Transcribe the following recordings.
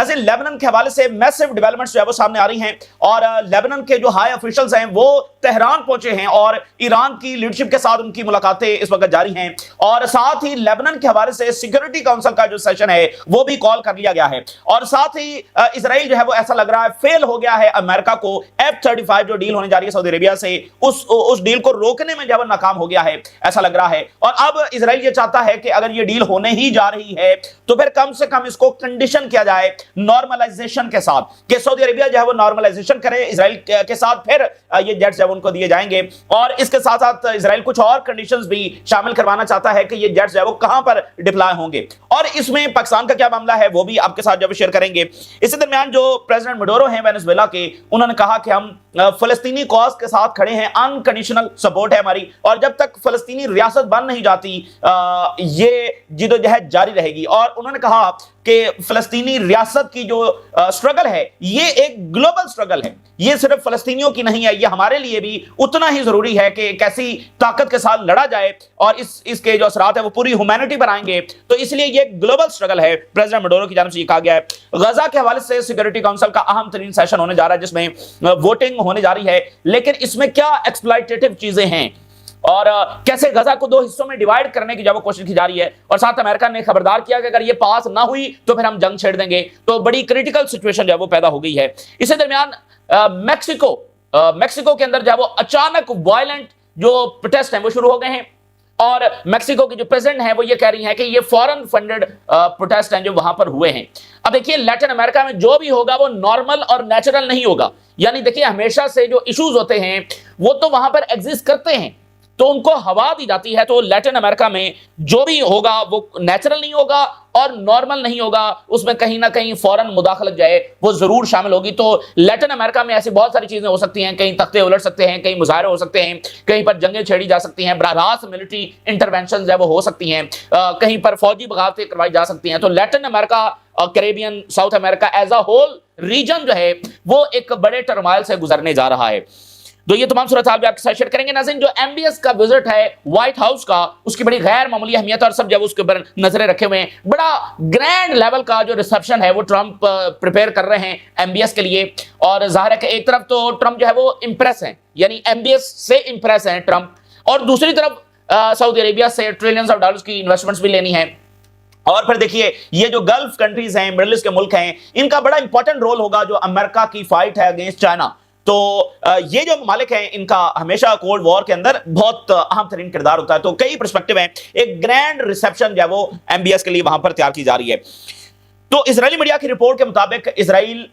ऐसे लेबनान के हवाले से मैसिव डेवलपमेंट्स जो है वो सामने आ रही हैं और लेबनान के जो हाई ऑफिशियल्स हैं वो तेहरान पहुंचे हैं और ईरान की लीडरशिप के साथ उनकी मुलाकातें इस वक्त जारी हैं और साथ ही लेबनान के हवाले से सिक्योरिटी काउंसिल का जो सेशन है वो भी कॉल कर लिया गया है और साथ ही इजराइल जो है वो ऐसा लग रहा है फेल हो गया है अमेरिका को F-35 जो डील होने जा रही है सऊदी अरेबिया से उस डील को रोकने में जो है नाकाम हो गया है ऐसा लग रहा है। और अब इजराइल ये चाहता है कि अगर ये डील होने ही जा रही है तो फिर कम से कम इसको कंडीशन किया जाए नॉर्मलाइजेशन के साथ कि सऊदी अरेबिया जो है वो नॉर्मलाइजेशन करे इजराइल के साथ, फिर ये जेट्स जो उनको दिए जाएंगे। और इसके साथ साथ इजराइल कुछ और कंडीशंस भी शामिल करवाना चाहता है कि ये जेट्स जो है वो कहां पर डिप्लॉय होंगे और इसमें पाकिस्तान का क्या मामला है वो भी आपके साथ जब शेयर करेंगे। इसी दरमियान जो प्रेसिडेंट मडोरो हैं वेनेजुएला के, उन्होंने कहा कि हम फलस्तीनी कॉज के साथ खड़े हैं, अनकंडीशनल सपोर्ट है हमारी और जब तक फलस्तीनी रियासत बन नहीं जाती ये जिदोजहद जारी रहेगी। और उन्होंने कहा कि फलस्तीनी रियासत की जो स्ट्रगल है ये एक ग्लोबल स्ट्रगल है, ये सिर्फ फलस्तीनियों की नहीं है, ये हमारे लिए भी उतना ही जरूरी है कि कैसी ताकत के साथ लड़ा जाए और इसके जो असरात है वो पूरी ह्यूमैनिटी पर आएंगे। तो इसलिए ये ग्लोबल स्ट्रगल है, प्रेसिडेंट मडोरो की जानिब से ये कहा गया है। गजा के हवाले से सिक्योरिटी काउंसिल का अहम तरीन सेशन होने जा रहा है जिसमें वोटिंग होने जा रही है, लेकिन इसमें क्या एक्सप्लॉयटेटिव चीजें हैं और कैसे गजा को दो हिस्सों में डिवाइड करने की जब कोशिश की जा रही है। और साथ अमेरिका ने खबरदार किया कि अगर ये पास ना हुई तो फिर हम जंग छेड़ देंगे। तो बड़ी क्रिटिकल सिचुएशन जो है वो पैदा हो गई है। इसी दरमियान मैक्सिको के अंदर जो है वो अचानक वायलेंट जो प्रोटेस्ट हैं वो शुरू हो गए हैं और मैक्सिको की जो प्रेसिडेंट है वो ये कह रही है कि ये फॉरेन फंडेड प्रोटेस्ट हैं जो वहां पर हुए हैं। अब देखिए लैटिन अमेरिका में जो भी होगा वो नॉर्मल और नेचुरल नहीं होगा, यानी देखिए हमेशा से जो इश्यूज होते हैं वो तो वहां पर एग्जिस्ट करते हैं तो उनको हवा दी जाती है। तो लैटिन अमेरिका में जो भी होगा वो नेचुरल नहीं होगा और नॉर्मल नहीं होगा, उसमें कहीं ना कहीं फौरन मुदाखलत जाए वो जरूर शामिल होगी। तो लैटिन अमेरिका में ऐसी बहुत सारी चीजें हो सकती हैं, कहीं तख्ते उलट सकते हैं, कहीं मुजाहरे हो सकते हैं, कहीं पर जंगें छेड़ी जा सकती हैं, बराह रास्त मिलिट्री इंटरवेंशन है वो हो सकती हैं, कहीं पर फौजी बगावतें करवाई जा सकती हैं। तो लैटिन अमेरिका और Caribbean, South America as a whole region जो है वो एक बड़े टर्माइल से गुजरने जा रहा है। तो ये तमाम सूरत हाल भी आपके साथ शेयर करेंगे। नाज़रीन, जो एमबीएस का विजिट है व्हाइट हाउस का, उसकी बड़ी गैर मामूली अहमियत और सब जब उसके ऊपर नजरें रखे हुए हैं। बड़ा ग्रैंड लेवल का जो रिसेप्शन है वो ट्रंप प्रिपेयर कर रहे हैं एमबीएस के लिए। और जाहिर है कि एक तरफ तो ट्रंप जो है वो इंप्रेस है, यानी एमबीएस से इंप्रेस है ट्रंप, और दूसरी तरफ सऊदी अरेबिया से ट्रिलियंस ऑफ डॉलर्स की इन्वेस्टमेंट्स भी लेनी है। और फिर देखिए ये जो गल्फ कंट्रीज हैं, मिडिल ईस्ट के मुल्क हैं, इनका बड़ा इंपॉर्टेंट रोल होगा जो अमेरिका की फाइट है अगेंस्ट चाइना। तो ये जो ममालिक हैं इनका हमेशा कोल्ड वॉर के अंदर बहुत अहम तरीन किरदार होता है। तो कई पर्सपेक्टिव हैं, एक ग्रैंड रिसेप्शन जो है वो एमबीएस के लिए वहां पर तैयार की जा रही है। तो इजरायली मीडिया की रिपोर्ट के मुताबिक इजराइल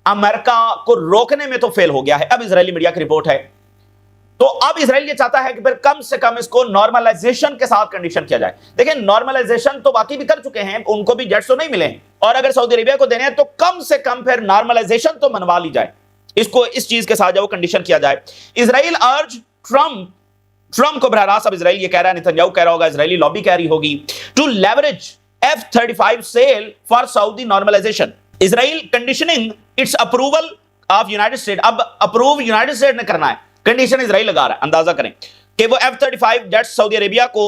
अमेरिका को रोकने में तो फेल हो गया है, अब इजरायली मीडिया की रिपोर्ट है। तो अब इजराइल ये चाहता है कि फिर कम से कम इसको नॉर्मलाइजेशन के साथ कंडीशन किया जाए। देखिए नॉर्मलाइजेशन तो बाकी भी कर चुके हैं, उनको भी जेट्स तो नहीं मिले हैं, और अगर सऊदी अरेबिया को देने हैं तो कम से कम फिर नॉर्मलाइजेशन तो मनवा ली जाए, इसको इस चीज के साथ जो कंडीशन किया जाए। इजराइल अर्ज ट्रंप को बरह रास्त अब इजराइल ये कह रहा है, नेतन्याहू कह रहा होगा, इजरायली लॉबी कह रही होगी, to leverage F-35 sale for Saudi normalisation. Israel conditioning its approval of United State. अब अप्रूव यूनाइटेड स्टेट ने करना है, कंडीशन इजराइल लगा रहा है। अंदाजा करें कि वो F-35 जेट सऊदी अरेबिया को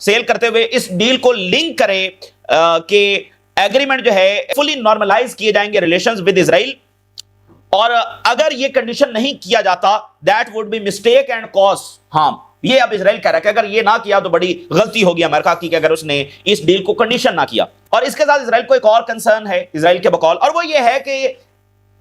सेल करते हुए इस डील को लिंक करे कि एग्रीमेंट जो है फुली नॉर्मलाइज किए जाएंगे रिलेशंस विद इजराइल। और अगर ये कंडीशन नहीं किया जाता that would be mistake and cause harm. ये अब इजराइल कह रहा है कि अगर ये ना किया तो बड़ी गलती होगी अमेरिका की कि अगर उसने इस डील को कंडीशन ना किया। और इसके साथ इजराइल को एक और कंसर्न है इजराइल के बकौल, और वो ये है कि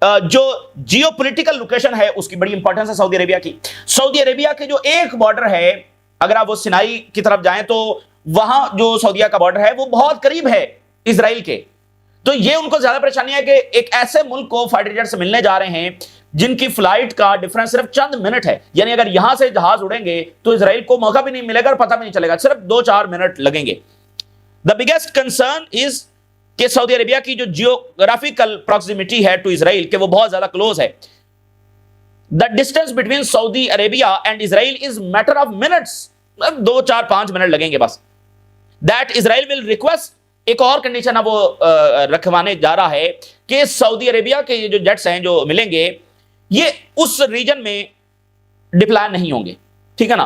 जो जियोपॉलिटिकल लोकेशन है उसकी बड़ी इंपॉर्टेंस है सऊदी अरेबिया की। सऊदी अरेबिया के जो एक बॉर्डर है, अगर आप वो सिनाई की तरफ जाएं तो वहां जो सऊदीया का बॉर्डर है वो बहुत करीब है इजराइल के। तो ये उनको ज्यादा परेशानी है कि एक ऐसे मुल्क को फाइटर जेट से मिलने जा रहे हैं जिनकी फ्लाइट का डिफरेंस सिर्फ चंद मिनट है, यानी अगर यहां से जहाज उड़ेंगे तो इजराइल को मौका भी नहीं मिलेगा और पता भी नहीं चलेगा, सिर्फ 2-4 मिनट लगेंगे। द बिगेस्ट कंसर्न इज कि सऊदी अरेबिया की जो जियोग्राफिकल प्रॉक्सिमिटी है टू इजराइल के वो बहुत ज्यादा क्लोज है। The distance between Saudi Arabia and Israel is matter of minutes, 2-4-5 minute लगेंगे बस। दैट इजराइल विल रिक्वेस्ट, एक और कंडीशन अब वो रखवाने जा रहा है कि सऊदी अरेबिया के जो जेट्स हैं जो मिलेंगे ये उस रीजन में डिप्लॉय नहीं होंगे, ठीक है ना,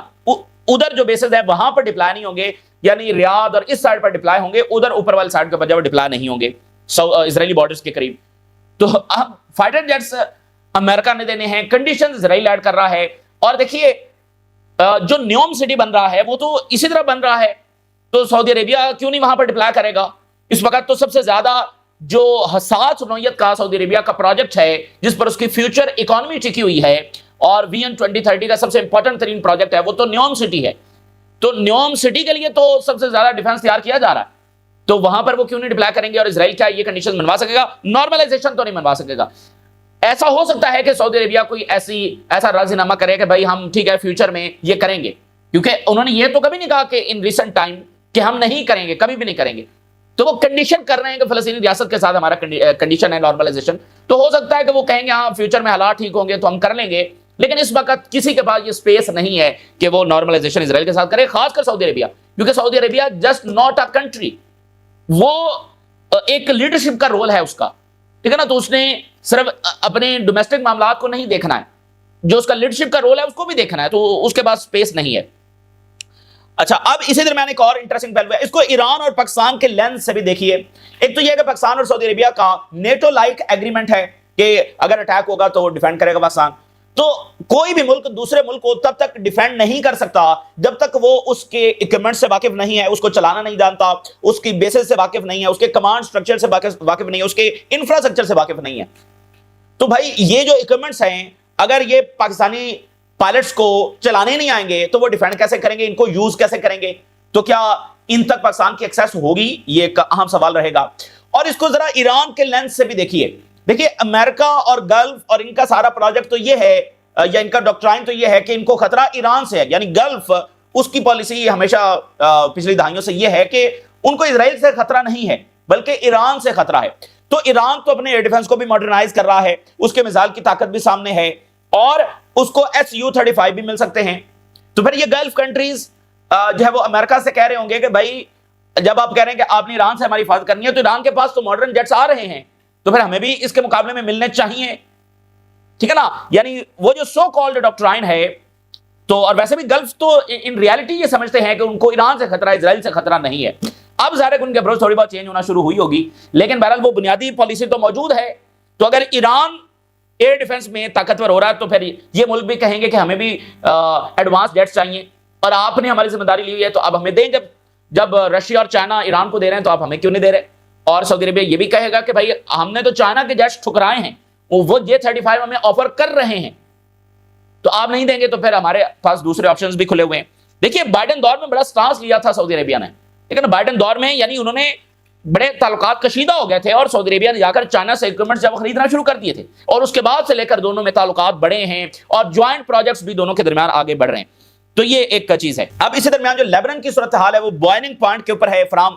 उधर जो बेसेस है वहां पर डिप्लॉय नहीं होंगे, यानी रियाद और इस साइड पर डिप्लॉय होंगे, उधर ऊपर वाली साइड के ऊपर जब डिप्लॉय नहीं होंगे। اسرائیلی بارڈرز کے قریب. تو اب فائٹر جیٹس امریکہ نے دینے ہیں, کنڈیشن اسرائیل ایڈ کر رہا ہے. اور دیکھیے جو نیوم سٹی بن رہا ہے وہ تو اسی طرح بن رہا ہے, تو سعودی عربیہ کیوں نہیں وہاں پر ڈپلائی کرے گا؟ اس وقت تو سب سے زیادہ جو حساس نوعیت کا سعودی عربیہ کا پروجیکٹ ہے جس پر اس کی فیوچر اکانومی ٹکی ہوئی ہے اور ویژن 2030 کا سب سے امپورٹنٹ ترین پروجیکٹ ہے, وہ تو نیوم سٹی ہے. تو نیوم سٹی کے لیے تو سب سے زیادہ ڈیفنس تیار کیا جا رہا ہے, تو وہاں پر وہ کیوں نہیں ڈپلائی کریں گے؟ اور اسرائیل کیا یہ کنڈیشن منوا سکے گا؟ نارملائزیشن تو نہیں منوا سکے گا. ایسا ہو سکتا ہے کہ سعودی عربیہ کوئی ایسا راضی نامہ کرے کہ بھائی ہم ٹھیک ہے فیوچر میں یہ کریں گے, کیونکہ انہوں نے یہ تو کبھی نہیں کہا کہ ان ریسنٹ ٹائم کہ ہم نہیں کریں گے, کبھی بھی نہیں کریں گے. تو وہ کنڈیشن کر رہے ہیں کہ فلسطینی ریاست کے ساتھ ہمارا کنڈیشن ہے نارملائزیشن. تو ہو سکتا ہے کہ وہ کہیں گے ہاں فیوچر میں حالات ٹھیک ہوں گے تو ہم کر لیں گے, لیکن اس وقت کسی کے پاس یہ اسپیس نہیں ہے کہ وہ نارملائزیشن اسرائیل کے ساتھ کرے, خاص کر سعودی عربیہ, کیونکہ Saudi Arabia just not a country, وہ ایک لیڈرشپ کا رول ہے اس کا, ٹھیک ہے نا. تو اس نے صرف اپنے ڈومیسٹک معاملات کو نہیں دیکھنا ہے, جو اس کا لیڈرشپ کا رول ہے اس کو بھی دیکھنا ہے, تو اس کے پاس اسپیس نہیں ہے. اچھا, اب اسی درمیان ایک اور انٹرسٹنگ پہلو ہے, اس کو ایران اور پاکستان کے لینس سے بھی دیکھیے. ایک تو یہ کہ پاکستان اور سعودی عربیہ کا نیٹو لائک ایگریمنٹ ہے کہ اگر اٹیک ہوگا تو وہ ڈیفینڈ کرے گا پاکستان. تو کوئی بھی ملک دوسرے ملک کو تب تک ڈیفینڈ نہیں کر سکتا جب تک وہ اس کے اکوپمنٹ سے واقف نہیں ہے, اس کو چلانا نہیں جانتا, اس کی بیسز سے واقف نہیں ہے, اس کے کمانڈ سٹرکچر سے واقف نہیں ہے, اس کے انفراسٹرکچر سے واقف نہیں ہے. تو بھائی یہ جو اکوپمنٹس ہیں اگر یہ پاکستانی پائلٹس کو چلانے نہیں آئیں گے تو وہ ڈیفینڈ کیسے کریں گے, ان کو یوز کیسے کریں گے؟ تو کیا ان تک پاکستان کی ایکسیس ہوگی؟ یہ ایک اہم سوال رہے گا. اور اس کو ذرا ایران کے لینس سے بھی دیکھیے. دیکھیے امریکہ اور گلف اور ان کا سارا پروجیکٹ تو یہ ہے, یا ان کا ڈاکٹرائن تو یہ ہے کہ ان کو خطرہ ایران سے ہے, یعنی گلف اس کی پالیسی ہمیشہ پچھلی دہائیوں سے یہ ہے کہ ان کو اسرائیل سے خطرہ نہیں ہے بلکہ ایران سے خطرہ ہے. تو ایران تو اپنے ایئر ڈیفنس کو بھی ماڈرنائز کر رہا ہے, اس کے میزائل کی طاقت بھی سامنے ہے اور اس کو Su-35 بھی مل سکتے ہیں. تو پھر یہ گلف کنٹریز جو ہے وہ امریکہ سے کہہ رہے ہوں گے کہ بھائی جب آپ کہہ رہے ہیں کہ آپ نے ایران سے ہماری حفاظت کرنی ہے تو ایران کے پاس تو ماڈرن جیٹس آ رہے ہیں, تو پھر ہمیں بھی اس کے مقابلے میں ملنے چاہیے, ٹھیک ہے نا. یعنی وہ جو سو کالڈ ڈاکٹرائن ہے, تو اور ویسے بھی گلف تو ان ریالٹی یہ سمجھتے ہیں کہ ان کو ایران سے خطرہ, اسرائیل سے خطرہ نہیں ہے. اب ظاہر ہے کہ ان کی اپروچ تھوڑی بہت چینج ہونا شروع ہوئی ہوگی, لیکن بہرحال وہ بنیادی پالیسی تو موجود ہے. تو اگر ایران ایئر ڈیفنس میں طاقتور ہو رہا ہے تو پھر یہ ملک بھی کہیں گے کہ ہمیں بھی ایڈوانس جیٹس چاہیے اور آپ نے ہماری ذمہ داری لی ہوئی ہے تو اب ہمیں دیں. جب رشیا اور چائنا ایران کو دے رہے ہیں تو آپ ہمیں کیوں نہیں دے رہے؟ اور سعودی عربیہ یہ بھی کہے گا کہ بھائی ہم نے تو چائنا کے جیٹس ٹھکرائے ہیں, وہ J-35 ہمیں آفر کر رہے ہیں, تو آپ نہیں دیں گے تو پھر ہمارے پاس دوسرے آپشنز بھی کھلے ہوئے ہیں. دیکھیے بائیڈن دور میں بڑا سٹانس لیا تھا سعودی عربیہ نے, لیکن بائیڈن دور میں یعنی انہوں نے بڑے تعلقات کشیدہ ہو گئے تھے اور سعودی عربیہ نے جا کر چائنا سے اکوپمنٹس جب خریدنا شروع کر دیے تھے, اور اس کے بعد سے لے کر دونوں میں تعلقات بڑے ہیں اور جوائنٹ پروجیکٹس بھی دونوں کے درمیان آگے بڑھ رہے ہیں. تو یہ ایک چیز ہے. اب اسی درمیان جو لیبنان کی صورتحال ہے وہ بوائلنگ پوائنٹ کے اوپر ہے فرام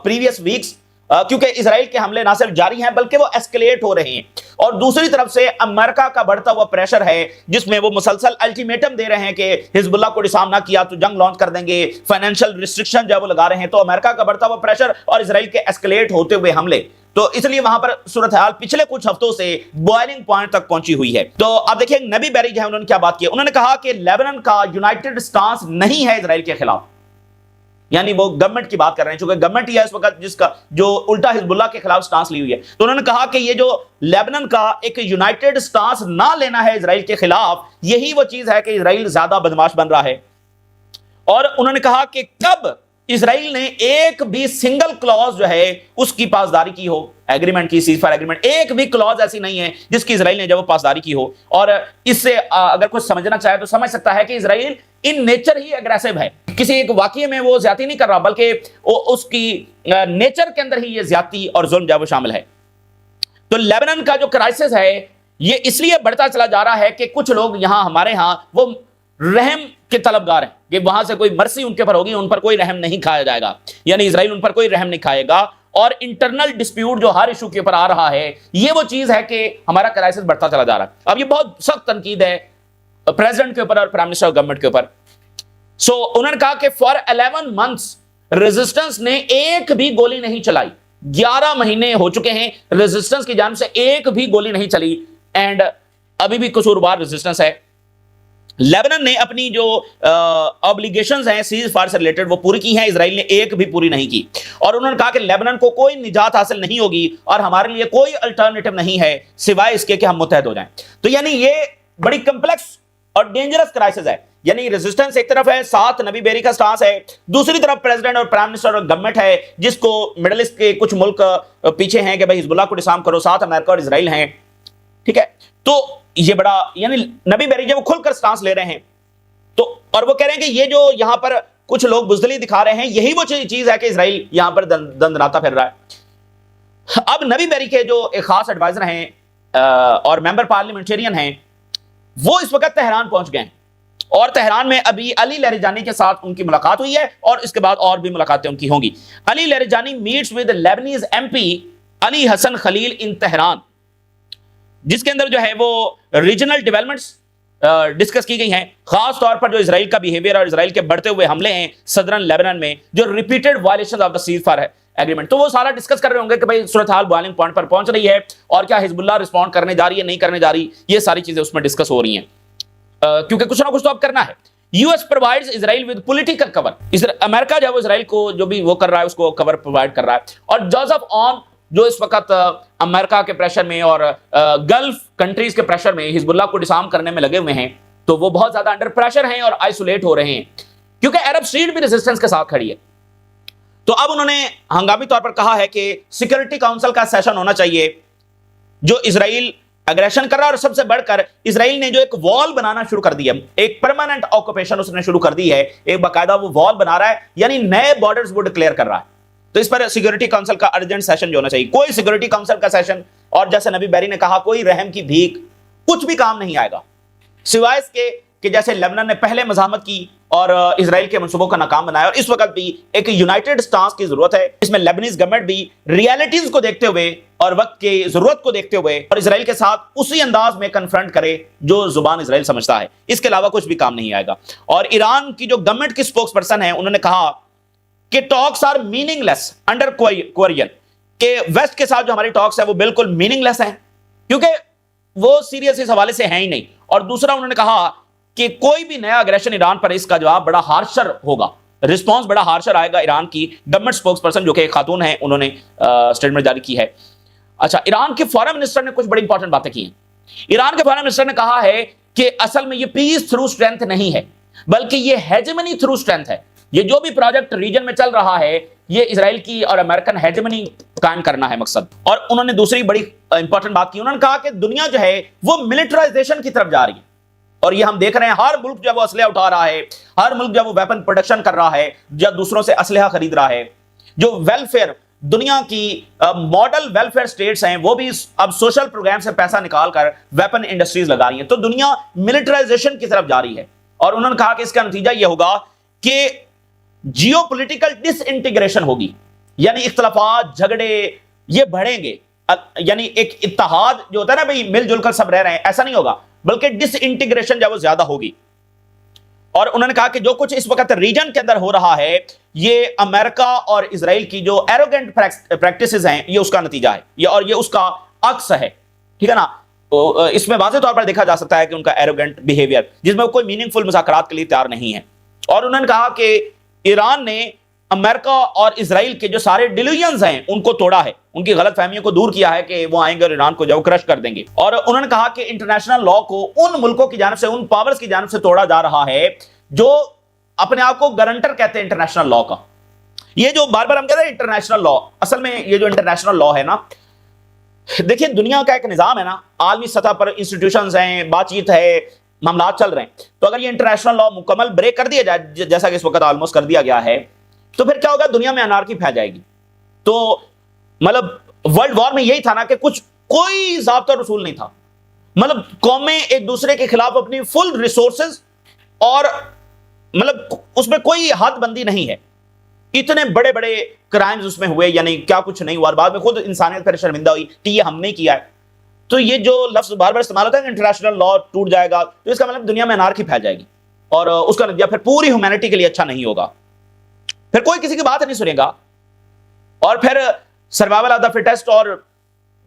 پریویس ویکس, کیونکہ اسرائیل کے حملے نہ صرف جاری ہیں بلکہ وہ ایسکلیٹ ہو رہے ہیں, اور دوسری طرف سے امریکہ کا بڑھتا ہوا پریشر ہے جس میں وہ مسلسل الٹیمیٹم دے رہے ہیں کہ حزب اللہ کو ڈسارم نہ کیا تو جنگ لانچ کر دیں گے, فائنینشیل ریسٹرکشن جو وہ لگا رہے ہیں. تو امریکہ کا بڑھتا ہوا پریشر اور اسرائیل کے ایسکلیٹ ہوتے ہوئے حملے, تو اس لیے وہاں پر صورتحال پچھلے کچھ ہفتوں سے بوائلنگ پوائنٹ تک پہنچی ہوئی ہے. تو آپ دیکھیں نبی بیری جو ہے انہوں نے کیا بات کی, انہوں نے کہا کہ لیبنان کا یونائٹڈ سٹانس نہیں ہے اسرائیل کے خلاف, یعنی وہ گورنمنٹ کی بات کر رہے ہیں چونکہ گورنمنٹ ہی ہے اس وقت جس کا جو الٹا حزب اللہ کے خلاف سٹانس لی ہوئی ہے. تو انہوں نے کہا کہ یہ جو لیبنان کا ایک یونائٹڈ سٹانس نہ لینا ہے اسرائیل کے خلاف, یہی وہ چیز ہے کہ اسرائیل زیادہ بدماش بن رہا ہے. اور انہوں نے کہا کہ کب اسرائیل نے ایک بھی سنگل کلوز جو ہے اس کی پاسداری کی ہو, ایگریمنٹ کی, سیز فائر ایگریمنٹ, ایک بھی کلوز ایسی نہیں ہے جس کی اسرائیل نے جب وہ پاسداری کی ہو. اور اس سے اگر کوئی سمجھنا چاہے تو سمجھ سکتا ہے کہ اسرائیل ان نیچر ہی اگریسو ہے, کسی ایک واقعے میں وہ زیادتی نہیں کر رہا بلکہ اس کی نیچر کے اندر ہی یہ زیادتی اور ظلم جو ہے وہ شامل ہے. تو لیبنان کا جو کرائسس ہے یہ اس لیے بڑھتا چلا جا رہا ہے کہ کچھ لوگ یہاں ہمارے ہاں وہ رحم کے طلبگار ہیں کہ وہاں سے کوئی مرسی ان کے پر ہوگی, ان پر کوئی رحم نہیں کھایا جائے گا, یعنی اسرائیل ان پر کوئی رحم نہیں کھائے گا. اور انٹرنل ڈسپیوٹ جو ہر ایشو کے اوپر آ رہا ہے یہ وہ چیز ہے کہ ہمارا کرائسس بڑھتا چلا جا رہا ہے. اب یہ بہت سخت تنقید ہے پریزیڈنٹ کے اوپر اور پرائم منسٹر گورنمنٹ کے اوپر. سو انہوں نے کہا کہ فار 11 months ریزسٹنس نے ایک بھی گولی نہیں چلائی, 11 مہینے ہو چکے ہیں ریزسٹنس کی جانب سے ایک بھی گولی نہیں چلی, اینڈ ابھی بھی قصوروار ریزسٹنس ہے. लेबनान ने अपनी जो ऑब्लिगेशंस हैं सीज फायर से रिलेटेड वो पूरी की हैं, इसराइल ने एक भी पूरी नहीं की। और उन्होंने कहा कि लेबनान को कोई निजात हासिल नहीं होगी और हमारे लिए कोई अल्टरनेटिव नहीं है सिवाय इसके कि हम मुत्तहद हो जाएं। तो यानी ये बड़ी कॉम्प्लेक्स और डेंजरस क्राइसिस है। यानी रेजिस्टेंस एक तरफ है, साथ नबी बेरी का स्टांस है, दूसरी तरफ प्रेसिडेंट और प्राइम मिनिस्टर और गवर्नमेंट है जिसको मिडिल ईस्ट के कुछ मुल्क पीछे हैं कि भाई हिजबुल्लाह को डिसआर्म करो, साथ अमेरिका और इजराइल हैं। ठीक है, तो ये बड़ा, यानी नबी बेरी जब खुलकर स्टांस ले रहे हैं तो, और वो कह रहे हैं कि ये जो यहां पर कुछ लोग बुज़दिली दिखा रहे हैं यही वो चीज है कि इजराइल यहां पर दंदनाता फिर रहा है। अब नबी बेरी के जो एक खास एडवाइजर हैं और मेंबर पार्लियामेंटेरियन हैं वो इस वक्त तेहरान पहुंच गए हैं और तेहरान में अभी अली लहरिजानी के साथ उनकी मुलाकात हुई है और इसके बाद और भी मुलाकातें उनकी होंगी। Ali Larijani meets with Lebanese MP Ali Hassan Khalil in Tehran, जिसके अंदर जो है वो रीजनल डेवलपमेंट्स डिस्कस की गई हैं, खास तौर पर जो इजराइल का बिहेवियर और इजराइल के बढ़ते हुए हमले हैं सदरन लेबनान में, जो repeated violation of the cease fire agreement, तो वो सारा डिस्कस कर रहे होंगे कि भाई सूरत हाल बॉइलिंग पॉइंट पर पहुंच रही है और क्या हिजबुल्लाह रिस्पॉन्ड करने जा रही है, नहीं करने जा रही, ये सारी चीजें उसमें डिस्कस हो रही हैं क्योंकि कुछ ना कुछ तो अब करना है। US provides Israel with political cover, America जो है वो इजराइल को जो भी वो कर रहा है उसको कवर प्रोवाइड कर रहा है। और जोसेफ ऑन जो इस वक्त अमेरिका के प्रेशर में और गल्फ कंट्रीज के प्रेशर में हिजबुल्लाह को डिसआर्म करने में लगे हुए हैं, तो वो बहुत ज्यादा अंडर प्रेशर हैं और आइसोलेट हो रहे हैं क्योंकि अरब स्ट्रीट भी रेजिस्टेंस के साथ खड़ी है। तो अब उन्होंने हंगामी तौर पर कहा है कि सिक्योरिटी काउंसिल का सेशन होना चाहिए जो इजराइल अग्रेशन कर रहा है, और सबसे बढ़कर इजराइल ने जो एक वॉल बनाना शुरू कर दिया, एक परमानेंट ऑक्यूपेशन उसने शुरू कर दी है, एक बाकायदा वो वॉल बना रहा है, यानी नए बॉर्डर्स वो डिक्लेयर कर रहा है। तो इस पर सिक्योरिटी काउंसिल का अर्जेंट सेशन जो होना चाहिए। कोई सिक्योरिटी काउंसिल का सेशन और जैसे नबी बेरी ने कहा कोई रहम की भीख कुछ भी काम नहीं आएगा, सिवाय इसके कि जैसे लेबनान ने पहले मज़ाहमत की और इजराइल के मंसूबों का नाकाम बनाया, और इस वक्त भी एक यूनाइटेड स्टांस की जरूरत है। इसमें लेबनीज गवर्नमेंट भी रियलिटीज को देखते हुए और वक्त की जरूरत को देखते हुए और इजराइल के साथ उसी अंदाज में कन्फ्रंट करे जो जुबान इजराइल समझता है, इसके अलावा कुछ भी काम नहीं आएगा। और ईरान की जो गवर्नमेंट की स्पोक्स पर्सन है उन्होंने कहा कि talks are meaningless under Korean, के वेस्ट के साथ जो हमारी टॉक्स है वो बिल्कुल मीनिंगलेस है क्योंकि वो सीरियस इस हवाले से है ही नहीं। और दूसरा उन्होंने कहा कि कोई भी नया अग्रेशन ईरान पर इसका जवाब बड़ा हार्शर होगा, रिस्पांस बड़ा हार्शर आएगा। ईरान की गवर्नमेंट स्पोक्स पर्सन जो कि एक खातून है उन्होंने स्टेटमेंट जारी की है। अच्छा, ईरान के फॉरेन मिनिस्टर ने कुछ बड़ी इंपॉर्टेंट बातें की हैं। ईरान के फॉरेन मिनिस्टर ने कहा है कि असल में ये पीस थ्रू स्ट्रेंथ नहीं है बल्कि ये हेजेमनी थ्रू स्ट्रेंथ है। ये जो भी प्रोजेक्ट रीजन में चल रहा है ये इजराइल की और अमेरिकन हेजेमनी कायम करना है मकसद। और उन्होंने दूसरी बड़ी इंपॉर्टेंट बात की, उन्होंने कहा कि दुनिया जो है वो मिलिटराइजेशन की तरफ जा रही है और ये हम देख रहे हैं हर मुल्क जब वो असलहा उठा रहा है, हर मुल्क जब वो वेपन प्रोडक्शन कर रहा है, जब दूसरों से असलहा खरीद रहा है, जो वेलफेयर दुनिया की मॉडल वेलफेयर स्टेट्स हैं वो भी अब सोशल प्रोग्राम से पैसा निकालकर वेपन इंडस्ट्रीज लगा रही हैं। तो दुनिया मिलिटराइजेशन की तरफ जा रही है और उन्होंने कहा कि इसका नतीजा यह होगा कि जियोपॉलिटिकल डिसइंटीग्रेशन होगी, यानी इख्तलाफात झगड़े ये बढ़ेंगे, यानी एक इत्तेहाद जो होता है ना भाई मिलजुल कर सब रह रहे हैं, ऐसा नहीं होगा बल्कि डिसइंटीग्रेशन जब वो ज्यादा होगी। और उन्होंने कहा कि जो कुछ इस वक्त रीजन के अंदर हो रहा है ये अमेरिका और इजराइल की जो एरोगेंट प्रैक्टिसेस हैं ये उसका नतीजा है, ये उसका अक्स है। ठीक है ना, तो इसमें वाज़ेह तौर पर देखा जा सकता है कि उनका एरोगेंट बिहेवियर जिसमें कोई मीनिंगफुल मुज़ाकरात के लिए तैयार नहीं है। और उन्होंने कहा कि ईरान ने अमेरिका और इजराइल के जो सारे डिल्यूजन्स हैं उनको तोड़ा है, उनकी गलतफहमियों को दूर किया है कि वो आएंगे और ईरान को जो क्रश कर देंगे। और उन्होंने कहा कि इंटरनेशनल लॉ को उन मुल्कों की जानिब से, उन पावर्स की जानिब से तोड़ा जा रहा है जो अपने आप को गारंटर कहते हैं इंटरनेशनल लॉ का। ये जो बार बार हम कहते हैं इंटरनेशनल लॉ, असल में ये जो इंटरनेशनल लॉ है ना, देखिए दुनिया का एक निजाम है ना, आलमी सतह पर इंस्टीट्यूशंस हैं, बातचीत है, मामला चल रहे हैं। तो अगर ये इंटरनेशनल लॉ मुकम्मल ब्रेक कर दिया जाए जैसा कि इस वक्त ऑलमोस्ट कर दिया गया है, तो फिर क्या होगा, दुनिया में अनार्की फैल जाएगी। तो मतलब वर्ल्ड वॉर में यही था ना कि कोई ज़ाब्ता रसूल नहीं था, मतलब कौमें एक दूसरे के खिलाफ अपनी फुल रिसोर्सेज और मतलब उसमें कोई हद बंदी नहीं है। इतने बड़े बड़े क्राइम्स उसमें हुए, यानी क्या कुछ नहीं हुआ, बाद में खुद इंसानियत पर शर्मिंदा हुई कि ये हमने किया है। तो ये जो लफ्ज बार बार इस्तेमाल होता है इंटरनेशनल लॉ टूट जाएगा, तो इसका मतलब दुनिया में अनार्की फैल जाएगी और उसका नतीजा फिर पूरी ह्यूमैनिटी के लिए अच्छा नहीं होगा। फिर कोई किसी की बात नहीं सुनेगा और फिर सर्वाइवल ऑफ द फिटेस्ट और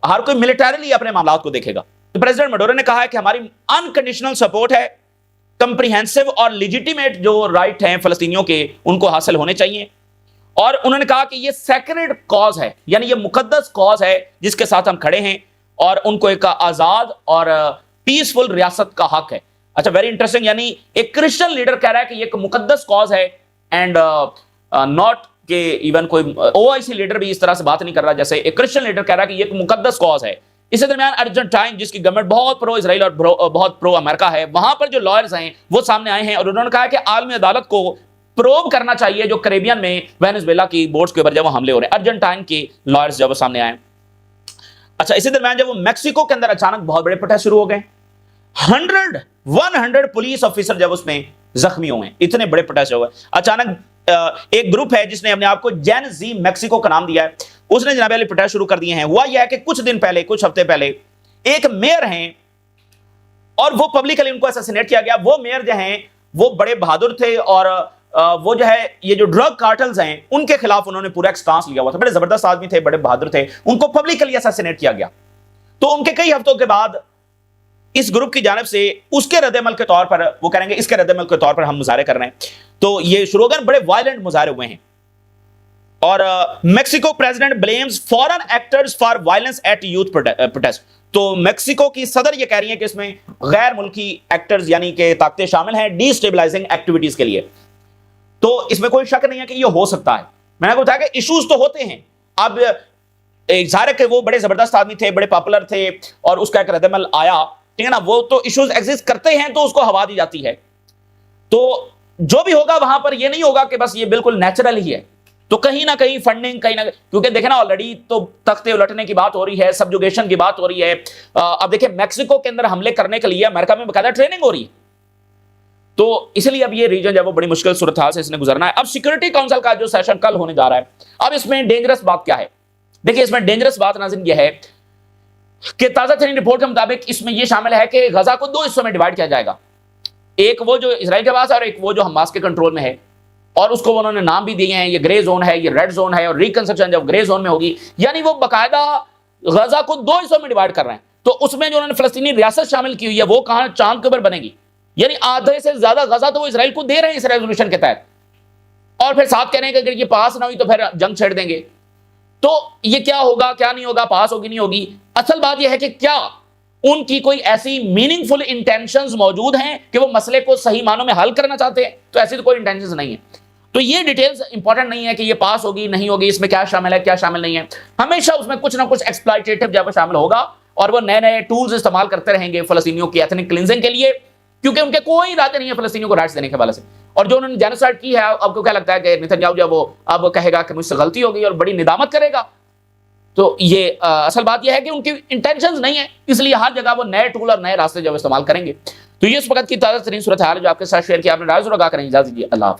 हर कोई मिलिटरीली अपने मामलात को देखेगा। तो प्रेसिडेंट मडोरो ने कहा है कि हमारी अनकंडीशनल सपोर्ट है کمپریہنسو اور لیجیٹیمیٹ جو رائٹ ہیں فلسطینیوں کے ان کو حاصل ہونے چاہیے. اور انہوں نے کہا کہ یہ سیکرڈ کاز ہے, یعنی یہ مقدس کاز ہے جس کے ساتھ ہم کھڑے ہیں, اور ان کو ایک آزاد اور پیسفل ریاست کا حق ہے. اچھا, ویری انٹرسٹنگ, یعنی ایک کرسچن لیڈر کہہ رہا ہے کہ یہ ایک مقدس کاز ہے, اینڈ ناٹ کہ ایون کوئی OIC لیڈر بھی اس طرح سے بات نہیں کر رہا جیسے ایک کرسچن لیڈر کہہ رہا ہے کہ یہ ایک مقدس کاز ہے. اسی درمیان ارجنٹائن جس کی گورنمنٹ بہت پرو اسرائیل اور بہت پرو امریکہ ہے, وہاں پر جو لائرز ہیں وہ سامنے آئے ہیں اور انہوں نے کہا کہ عالمی عدالت کو پروب کرنا چاہیے جو کریبین میں وینزویلا کی بورڈز کے اوپر جب وہ حملے ہو رہے ہیں. ارجنٹائن کے لائرز جب وہ سامنے آئے. اچھا, اسی درمیان جب وہ میکسیکو کے اندر اچانک بہت بڑے پروٹیسٹ شروع ہو گئے, 100 پولیس آفیسر جب اس میں زخمی ہوئے, اتنے بڑے پروٹیسٹ ہو گئے. اچانک ایک گروپ ہے جس نے اپنے آپ کو جین زی میکسیکو کا نام دیا ہے, اس نے جناب علی پروٹیسٹ شروع کر دیے ہیں. ہوا یہ ہے کہ کچھ دن پہلے, کچھ ہفتے پہلے ایک میئر ہیں اور وہ پبلکلی ان کو اساسینیٹ کیا گیا. وہ میئر جو ہیں وہ بڑے بہادر تھے اور وہ جو ہے یہ جو ڈرگ کارٹلز ہیں ان کے خلاف انہوں نے پورا ایک سٹانس لیا ہوا تھا. بڑے زبردست آدمی تھے, بڑے بہادر تھے, ان کو پبلکلی اساسینیٹ کیا گیا. تو ان کے کئی ہفتوں کے بعد اس گروپ کی جانب سے اس کے رد عمل کے طور پر وہ کریں گے, اس کے رد عمل کے طور پر ہم مظاہرے کر رہے ہیں. تو یہ شروع ہو گئے, بڑے وائلنٹ مظاہرے ہوئے ہیں. اور Mexico president blames foreign actors for violence at youth protest. تو میکسیکو کی صدر یہ کہہ رہی ہیں کہ اس میں غیر ملکی ایکٹرز یعنی کہ طاقتیں شامل ہیں ڈی اسٹیبلائزنگ ایکٹیویٹیز کے لیے. تو اس میں کوئی شک نہیں ہے کہ یہ ہو سکتا ہے. میں نے کو بتایا کہ ایشوز تو ہوتے ہیں. اب ظاہر ہے کہ وہ بڑے زبردست آدمی تھے, بڑے پاپولر تھے اور اس کا ایک رد عمل آیا, ٹھیک ہے نا, وہ تو ایشوز ایگزسٹ کرتے ہیں تو اس کو ہوا دی جاتی ہے. تو جو بھی ہوگا وہاں پر یہ نہیں ہوگا کہ بس یہ بالکل نیچرل ہی ہے. تو کہیں نہ کہیں فنڈنگ کہیں نہ, کیونکہ دیکھیں نا آلریڈی تو تختے الٹنے کی بات ہو رہی ہے, سبجوگیشن کی بات ہو رہی ہے. اب دیکھیں میکسیکو کے اندر حملے کرنے کے لیے امریکہ میں باقاعدہ ٹریننگ ہو رہی ہے. تو اس لیے اب یہ ریجن جو ہے وہ بڑی مشکل صورتحال سے اس نے گزرنا ہے. اب سیکورٹی کونسل کا جو سیشن کل ہونے جا رہا ہے, اب اس میں ڈینجرس بات کیا ہے؟ دیکھیں اس میں ڈینجرس بات ناظرین یہ ہے کہ تازہ ترین رپورٹ کے مطابق اس میں یہ شامل ہے کہ غزہ کو 2 حصوں میں ڈیوائیڈ کیا جائے گا. ایک وہ جو اسرائیل کے پاس ہے اور ایک وہ جو حماس کے کنٹرول میں ہے, اور اس کو انہوں نے نام بھی دیے ہیں, یہ گرے زون ہے, یہ ریڈ زون ہے, اور ریکنسٹرکشن جب گرے زون میں ہوگی یعنی وہ باقاعدہ غزہ کو 2 حصوں میں ڈیوائیڈ کر رہے ہیں. تو اس میں جو انہوں نے فلسطینی ریاست شامل کی ہوئی ہے وہ کہاں, چاند کے اوپر بنے گی. یعنی آدھے سے زیادہ غزہ تو وہ اسرائیل کو دے رہے ہیں اس ریزولوشن کے تحت, اور پھر ساتھ کہہ رہے ہیں کہ اگر یہ پاس نہ ہوئی تو پھر جنگ چھیڑ دیں گے. تو یہ کیا ہوگا, کیا نہیں ہوگا, پاس ہوگی نہیں ہوگی. اصل بات یہ ہے کہ کیا ان کی کوئی ایسی میننگ فل انٹینشنز موجود ہیں کہ وہ مسئلے کو صحیح معنوں میں حل کرنا چاہتے ہیں. تو ایسی تو کوئی انٹینشنز نہیں ہے. تو یہ ڈیٹیلز امپورٹنٹ نہیں ہے کہ یہ پاس ہوگی نہیں ہوگی, اس میں کیا شامل ہے کیا شامل نہیں ہے. ہمیشہ اس میں کچھ نہ کچھ ایکسپلائٹیٹو جب شامل ہوگا اور وہ نئے نئے ٹولز استعمال کرتے رہیں گے فلسطینیوں کی ایتھنک کلینزنگ کے لیے, کیونکہ ان کے کوئی ارادے نہیں ہے فلسطینیوں کو رائٹس دینے کے حوالے سے. اور جو انہوں نے جینوسائیڈ کی ہے, آپ کو کیا لگتا ہے کہ نیتنیاہو جو وہ اب کہے گا کہ مجھ سے غلطی ہو گئی اور بڑی ندامت کرے گا؟ تو یہ اصل بات یہ ہے کہ ان کی انٹینشنز نہیں ہے, اس لیے ہر جگہ وہ نئے ٹول اور نئے راستے جو استعمال کریں گے. تو یہ اس وقت کی تازہ ترین صورتحال ہے جو آپ کے ساتھ شیئر کیا. آپ نے رائے ضرور آگاہ کریں. اجازت دیجیے, اللہ حافظ.